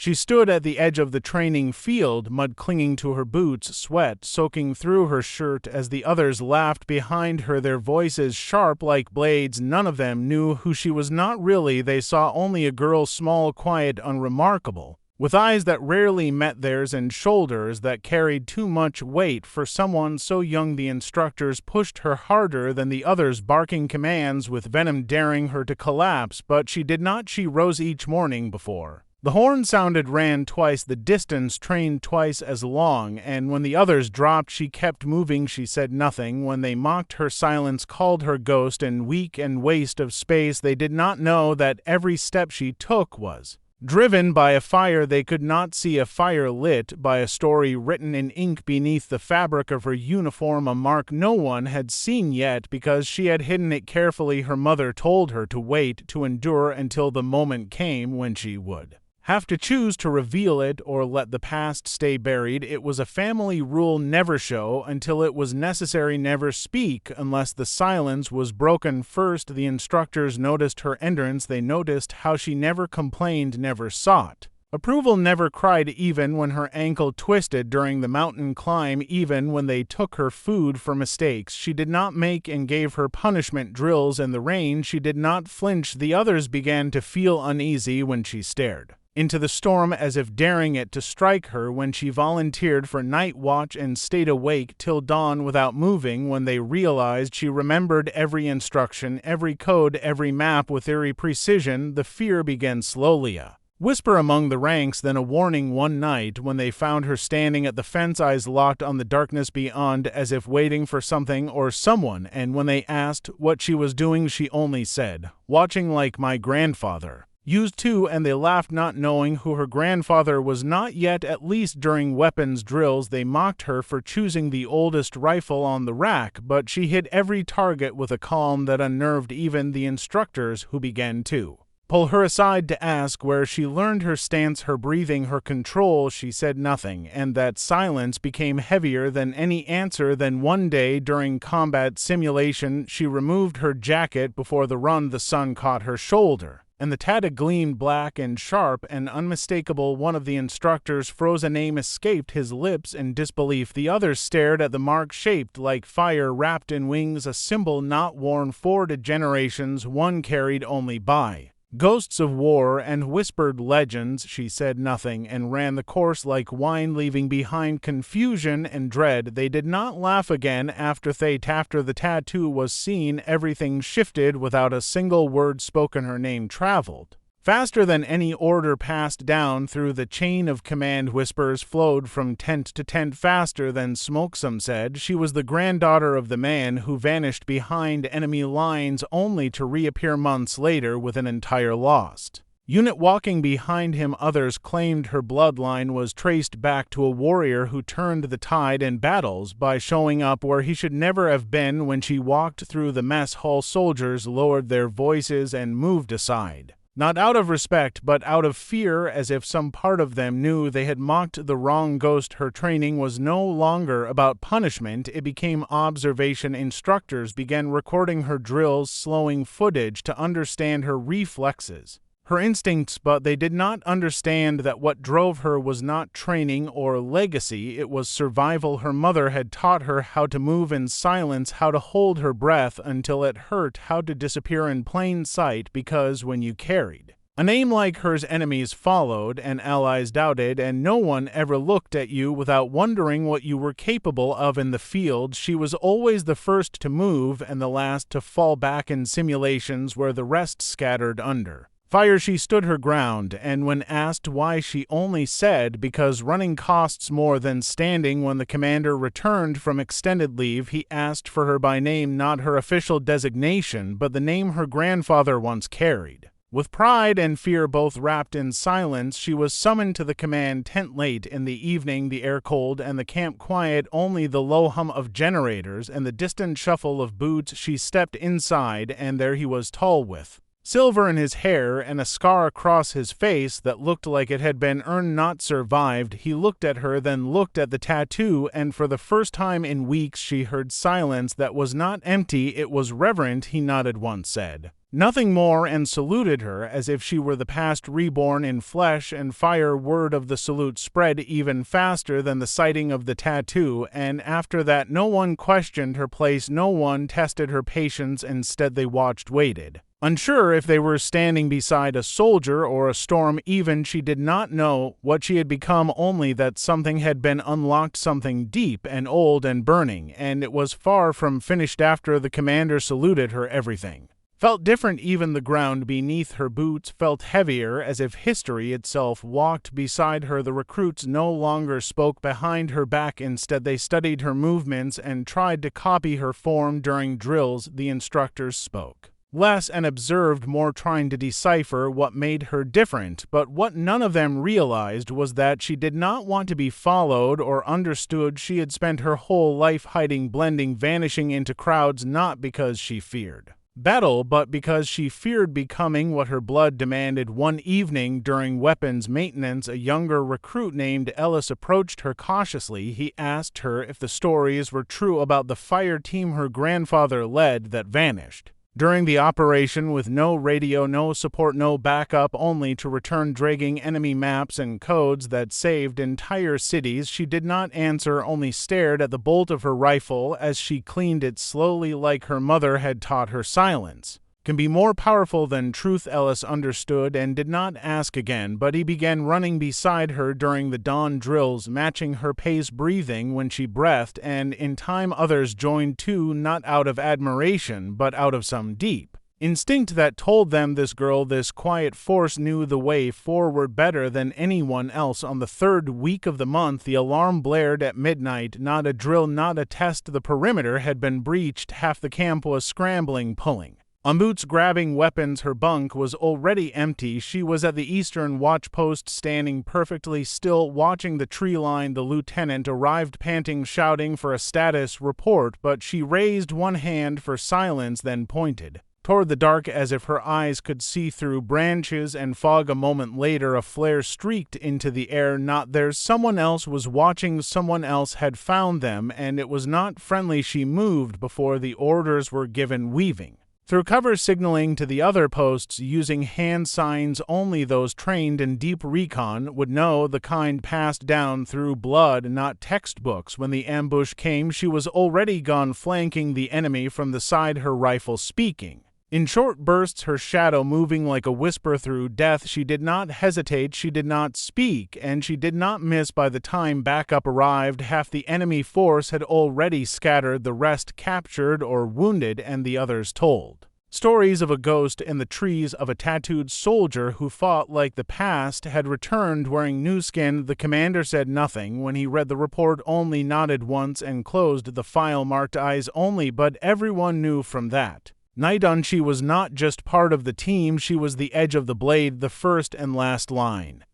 She stood at the edge of the training field, mud clinging to her boots, sweat soaking through her shirt as the others laughed behind her, their voices sharp like blades. None of them knew who she was. Not really. They saw only a girl, small, quiet, unremarkable, with eyes that rarely met theirs and shoulders that carried too much weight for someone so young. The instructors pushed her harder than the others, barking commands with venom, daring her to collapse, but she did not. She rose each morning before the horn sounded, ran twice the distance, trained twice as long, and when the others dropped, she kept moving. She said nothing. When they mocked her silence, called her ghost and weak and waste of space, they did not know that every step she took was driven by a fire they could not see, a fire lit by a story written in ink beneath the fabric of her uniform, a mark no one had seen yet because she had hidden it carefully. Her mother told her to wait, to endure until the moment came when she would have to choose to reveal it or let the past stay buried. It was a family rule: never show until it was necessary, never speak unless the silence was broken first. The instructors noticed her entrance. They noticed how she never complained, never sought approval, never cried, even when her ankle twisted during the mountain climb, even when they took her food for mistakes she did not make and gave her punishment drills in the rain. She did not flinch. The others began to feel uneasy when she stared into the storm as if daring it to strike her, when she volunteered for night watch and stayed awake till dawn without moving. When they realized she remembered every instruction, every code, every map with eerie precision, the fear began slowly. A whisper among the ranks, then a warning. One night when they found her standing at the fence, eyes locked on the darkness beyond, as if waiting for something or someone, and when they asked what she was doing, she only said, "Watching like my grandfather used to," and they laughed, not knowing who her grandfather was. Not yet. At least during weapons drills they mocked her for choosing the oldest rifle on the rack, but she hit every target with a calm that unnerved even the instructors, who began to pull her aside to ask where she learned her stance, her breathing, her control. She said nothing, and that silence became heavier than any answer. Then one day during combat simulation she removed her jacket before the run. The sun caught her shoulder, and the tattoo gleamed black and sharp and unmistakable. One of the instructors froze. A name escaped his lips in disbelief. The others stared at the mark, shaped like fire, wrapped in wings, a symbol not worn for generations, one carried only by ghosts of war and whispered legends. She said nothing and ran the course like wine, leaving behind confusion and dread. They did not laugh again after the tattoo was seen. Everything shifted without a single word spoken. Her name traveled faster than any order passed down through the chain of command. Whispers flowed from tent to tent faster than smoke. Some said she was the granddaughter of the man who vanished behind enemy lines only to reappear months later with an entire lost unit walking behind him. Others claimed her bloodline was traced back to a warrior who turned the tide in battles by showing up where he should never have been. When she walked through the mess hall, soldiers lowered their voices and moved aside, not out of respect, but out of fear, as if some part of them knew they had mocked the wrong ghost. Her training was no longer about punishment, it became observation. Instructors began recording her drills, slowing footage to understand her reflexes, her instincts, but they did not understand that what drove her was not training or legacy, it was survival. Her mother had taught her how to move in silence, how to hold her breath until it hurt, how to disappear in plain sight, because when you carried a name like hers, enemies followed and allies doubted, and no one ever looked at you without wondering what you were capable of in the field. She was always the first to move and the last to fall back in simulations where the rest scattered under fire. She stood her ground, and when asked why, she only said, "Because running costs more than standing." When the commander returned from extended leave, he asked for her by name, not her official designation, but the name her grandfather once carried. With pride and fear both wrapped in silence, she was summoned to the command tent late in the evening, the air cold and the camp quiet, only the low hum of generators and the distant shuffle of boots. She stepped inside, and there he was, tall, with silver in his hair and a scar across his face that looked like it had been earned, not survived. He looked at her, then looked at the tattoo, and for the first time in weeks she heard silence that was not empty, it was reverent. He nodded once, said, Nothing more, and saluted her as if she were the past reborn in flesh and fire. Word of the salute spread even faster than the sighting of the tattoo, and after that no one questioned her place, no one tested her patience. Instead they watched, waited. Unsure if they were standing beside a soldier or a storm. Even she did not know what she had become, only that something had been unlocked, something deep and old and burning, and it was far from finished. After the commander saluted her, everything felt different. Even the ground beneath her boots felt heavier, as if history itself walked beside her. The recruits no longer spoke behind her back. Instead they studied her movements and tried to copy her form. During drills the instructors spoke less and observed more, trying to decipher what made her different, but what none of them realized was that she did not want to be followed or understood. She had spent her whole life hiding, blending, vanishing into crowds, not because she feared battle, but because she feared becoming what her blood demanded. One evening during weapons maintenance, a younger recruit named Ellis approached her cautiously. He asked her if the stories were true about the fire team her grandfather led that vanished during the operation, with no radio, no support, no backup, only to return dragging enemy maps and codes that saved entire cities. She did not answer, only stared at the bolt of her rifle as she cleaned it slowly, like her mother had taught her. Silence can be more powerful than truth. Ellis understood and did not ask again, but he began running beside her during the dawn drills, matching her pace, breathing when she breathed, and in time others joined too, not out of admiration, but out of some deep instinct that told them this girl, this quiet force, knew the way forward better than anyone else. On the third week of the month, the alarm blared at midnight. Not a drill, not a test. The perimeter had been breached. Half the camp was scrambling, pulling on boots, grabbing weapons. Her bunk was already empty. She was at the eastern watch post, standing perfectly still, watching the tree line. The lieutenant arrived, panting, shouting for a status report, but she raised one hand for silence, then pointed toward the dark as if her eyes could see through branches and fog. A moment later, a flare streaked into the air. Not theirs. Someone else was watching. Someone else had found them, and it was not friendly. She moved before the orders were given, weaving through cover, signaling to the other posts using hand signs only those trained in deep recon would know, the kind passed down through blood, not textbooks. When the ambush came, she was already gone, flanking the enemy from the side, her rifle speaking in short bursts, her shadow moving like a whisper through death. She did not hesitate, she did not speak, and she did not miss. By the time backup arrived, half the enemy force had already scattered, the rest captured or wounded, and the others told stories of a ghost in the trees, of a tattooed soldier who fought like the past, had returned wearing new skin. The commander said nothing when he read the report, only nodded once and closed the file, marked eyes only, but everyone knew from that night on she was not just part of the team, she was the edge of the blade, the first and last line.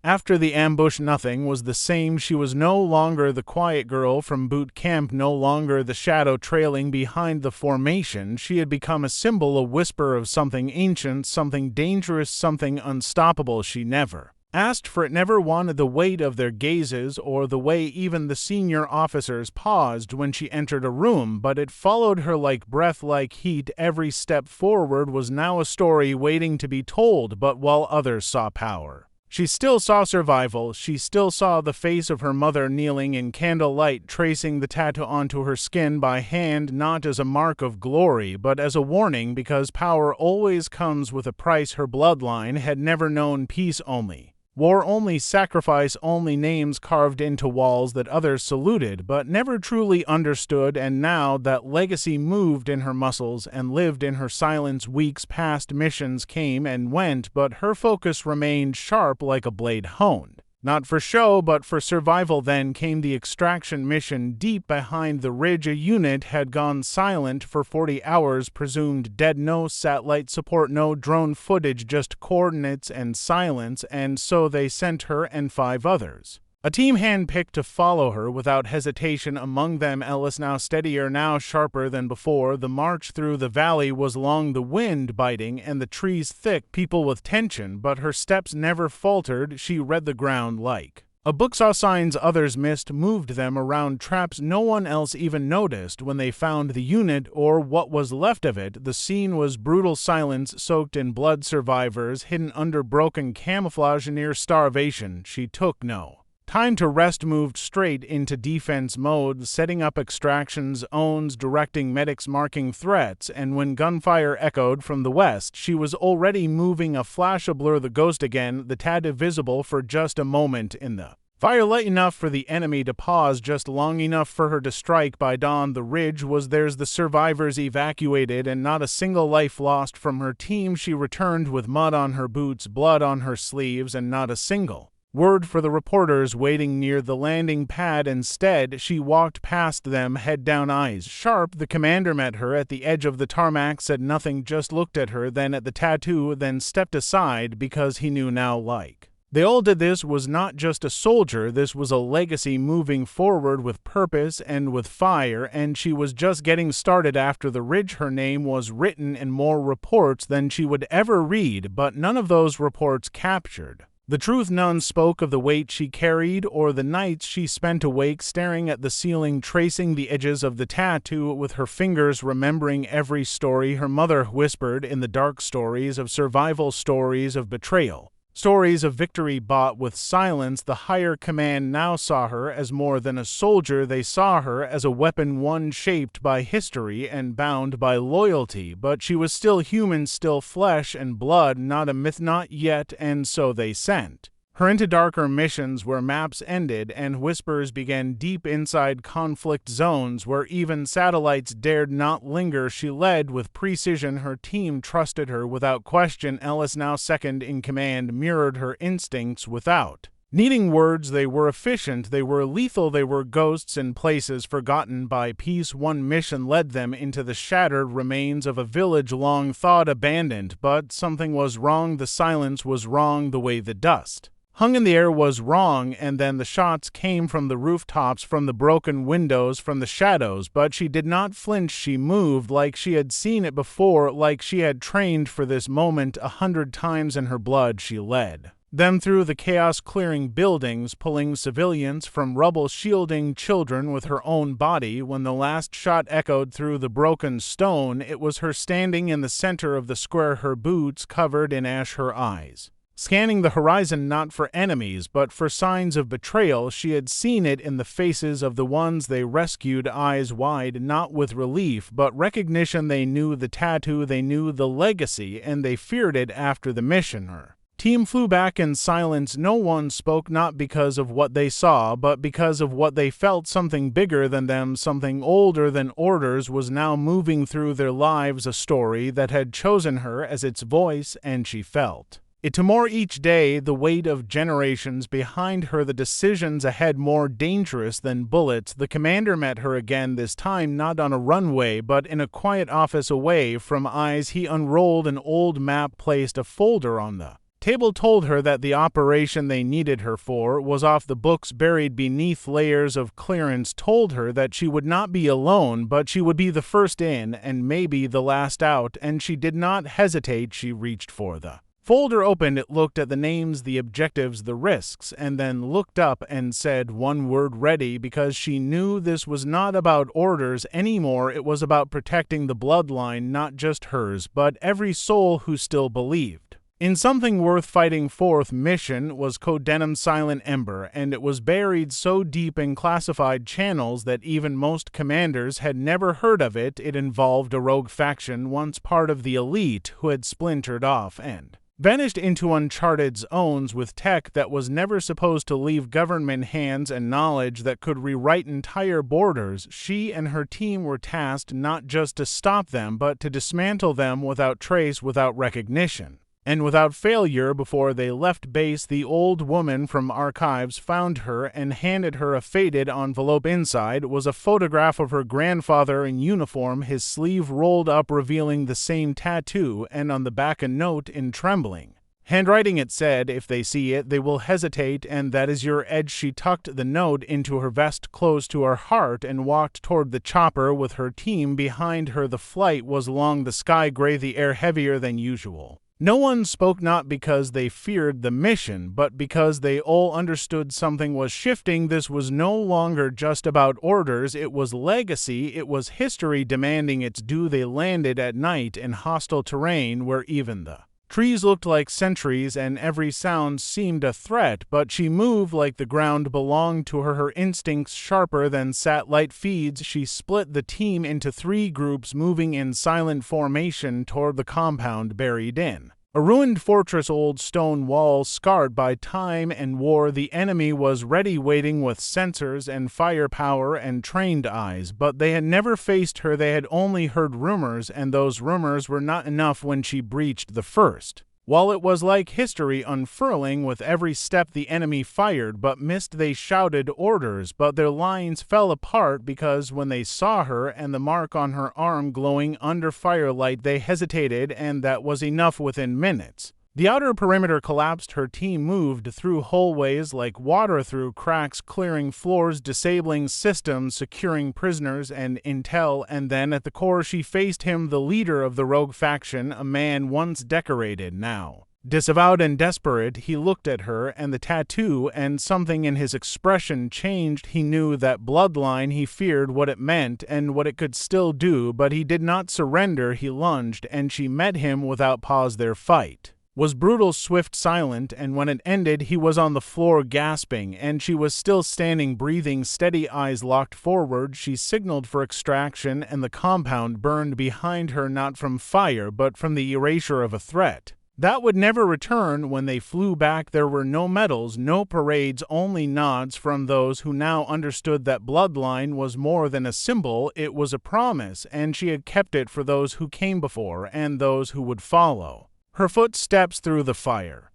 After the ambush, nothing was the same. She was no longer the quiet girl from boot camp, no longer the shadow trailing behind the formation. She had become a symbol, a whisper of something ancient, something dangerous, something unstoppable. She never asked for it, never wanted the weight of their gazes or the way even the senior officers paused when she entered a room, but it followed her like breath, like heat. Every step forward was now a story waiting to be told, but while others saw power, she still saw survival. She still saw the face of her mother kneeling in candlelight, tracing the tattoo onto her skin by hand, not as a mark of glory, but as a warning, because power always comes with a price. Her bloodline had never known peace, only war, only sacrifice, only names carved into walls that others saluted but never truly understood. And now that legacy moved in her muscles and lived in her silence. Weeks passed, missions came and went, but her focus remained sharp like a blade honed not for show, but for survival. Then came the extraction mission deep behind the ridge. A unit had gone silent for 40 hours, presumed dead. No satellite support, no drone footage, just coordinates and silence, and so they sent her and 5 others. A team handpicked to follow her without hesitation, among them Ellis, now steadier, now sharper than before. The march through the valley was long, the wind biting and the trees thick, people with tension, but her steps never faltered. She read the ground like A book saw signs others missed, moved them around traps no one else even noticed. When they found the unit, or what was left of it, the scene was brutal silence soaked in blood. Survivors hidden under broken camouflage near starvation. She took no time to rest, moved straight into defense mode, setting up extraction zones, directing medics, marking threats, and when gunfire echoed from the west, she was already moving. A flash, a blur, the ghost again, the tad visible for just a moment in the fire, light enough for the enemy to pause, just long enough for her to strike. By dawn, the ridge was theirs, the survivors evacuated, and not a single life lost from her team. She returned with mud on her boots, blood on her sleeves, and not a single word for the reporters waiting near the landing pad. Instead, she walked past them, head down, eyes sharp. The commander met her at the edge of the tarmac, said nothing, just looked at her, then at the tattoo, then stepped aside because he knew now, like they all did, this was not just a soldier, this was a legacy moving forward with purpose and with fire, and she was just getting started. After the ridge, her name was written in more reports than she would ever read, but none of those reports captured the truth. None spoke of the weight she carried or the nights she spent awake, staring at the ceiling, tracing the edges of the tattoo with her fingers, remembering every story her mother whispered in the dark, stories of survival, stories of betrayal, stories of victory bought with silence. The higher command now saw her as more than a soldier. They saw her as a weapon, one shaped by history and bound by loyalty. But she was still human, still flesh and blood, not a myth, not yet, and so they sent her into darker missions where maps ended and whispers began, deep inside conflict zones where even satellites dared not linger. She led with precision, her team trusted her without question. Ellis, now second in command, mirrored her instincts without needing words. They were efficient, they were lethal, they were ghosts in places forgotten by peace. One mission led them into the shattered remains of a village long thought abandoned, but something was wrong. The silence was wrong, the way the dust hung in the air was wrong, and then the shots came from the rooftops, from the broken windows, from the shadows. But she did not flinch. She moved like she had seen it before, like she had trained for this moment 100 times. In her blood, she led them through the chaos, clearing buildings, pulling civilians from rubble, shielding children with her own body. When the last shot echoed through the broken stone, it was her standing in the center of the square, her boots covered in ash, her eyes scanning the horizon, not for enemies, but for signs of betrayal. She had seen it in the faces of the ones they rescued, eyes wide, not with relief, but recognition. They knew the tattoo, they knew the legacy, and they feared it. After the mission, her team flew back in silence. No one spoke, not because of what they saw, but because of what they felt. Something bigger than them, something older than orders, was now moving through their lives, a story that had chosen her as its voice, and she felt it to more each day, the weight of generations behind her, the decisions ahead more dangerous than bullets. The commander met her again, this time not on a runway, but in a quiet office away from eyes. He unrolled an old map, placed a folder on the table, told her that the operation they needed her for was off the books, buried beneath layers of clearance, told her that she would not be alone, but she would be the first in and maybe the last out, and she did not hesitate. She reached for the folder, opened it, looked at the names, the objectives, the risks, and then looked up and said one word: ready, because she knew this was not about orders anymore. It was about protecting the bloodline, not just hers, but every soul who still believed in something worth fighting for. Mission was Codenum Silent Ember, and it was buried so deep in classified channels that even most commanders had never heard of it. It involved a rogue faction, once part of the elite, who had splintered off and vanished into uncharted zones with tech that was never supposed to leave government hands and knowledge that could rewrite entire borders. She and her team were tasked not just to stop them, but to dismantle them without trace, without recognition, and without failure. Before they left base, the old woman from archives found her and handed her a faded envelope. Inside was a photograph of her grandfather in uniform, his sleeve rolled up, revealing the same tattoo, and on the back a note in trembling handwriting. It said, "If they see it, they will hesitate, and that is your edge." She tucked the note into her vest close to her heart and walked toward the chopper with her team behind her. The flight was along the sky, gray, the air heavier than usual. No one spoke, not because they feared the mission, but because they all understood something was shifting. This was no longer just about orders, it was legacy, it was history demanding its due. They landed at night in hostile terrain where even the trees looked like sentries and every sound seemed a threat, but she moved like the ground belonged to her, her instincts sharper than satellite feeds. She split the team into 3 groups, moving in silent formation toward the compound buried in a ruined fortress, old stone walls scarred by time and war. The enemy was ready, waiting with sensors and firepower and trained eyes, but they had never faced her. They had only heard rumors, and those rumors were not enough when she breached the first. While it was like history unfurling with every step, the enemy fired but missed. They shouted orders, but their lines fell apart because when they saw her and the mark on her arm glowing under firelight, they hesitated, and that was enough. Within minutes, the outer perimeter collapsed. Her team moved through hallways like water through cracks, clearing floors, disabling systems, securing prisoners and intel, and then at the core she faced him, the leader of the rogue faction, a man once decorated, now disavowed and desperate. He looked at her and the tattoo, and something in his expression changed. He knew that bloodline. He feared what it meant and what it could still do, but he did not surrender. He lunged, and she met him without pause. Their fight was brutal, swift, silent, and when it ended, he was on the floor gasping, and she was still standing, breathing steady, eyes locked forward. She signaled for extraction, and the compound burned behind her, not from fire, but from the erasure of a threat that would never return. When they flew back, there were no medals, no parades, only nods from those who now understood that bloodline was more than a symbol. It was a promise, and she had kept it for those who came before and those who would follow. Her footsteps through the fire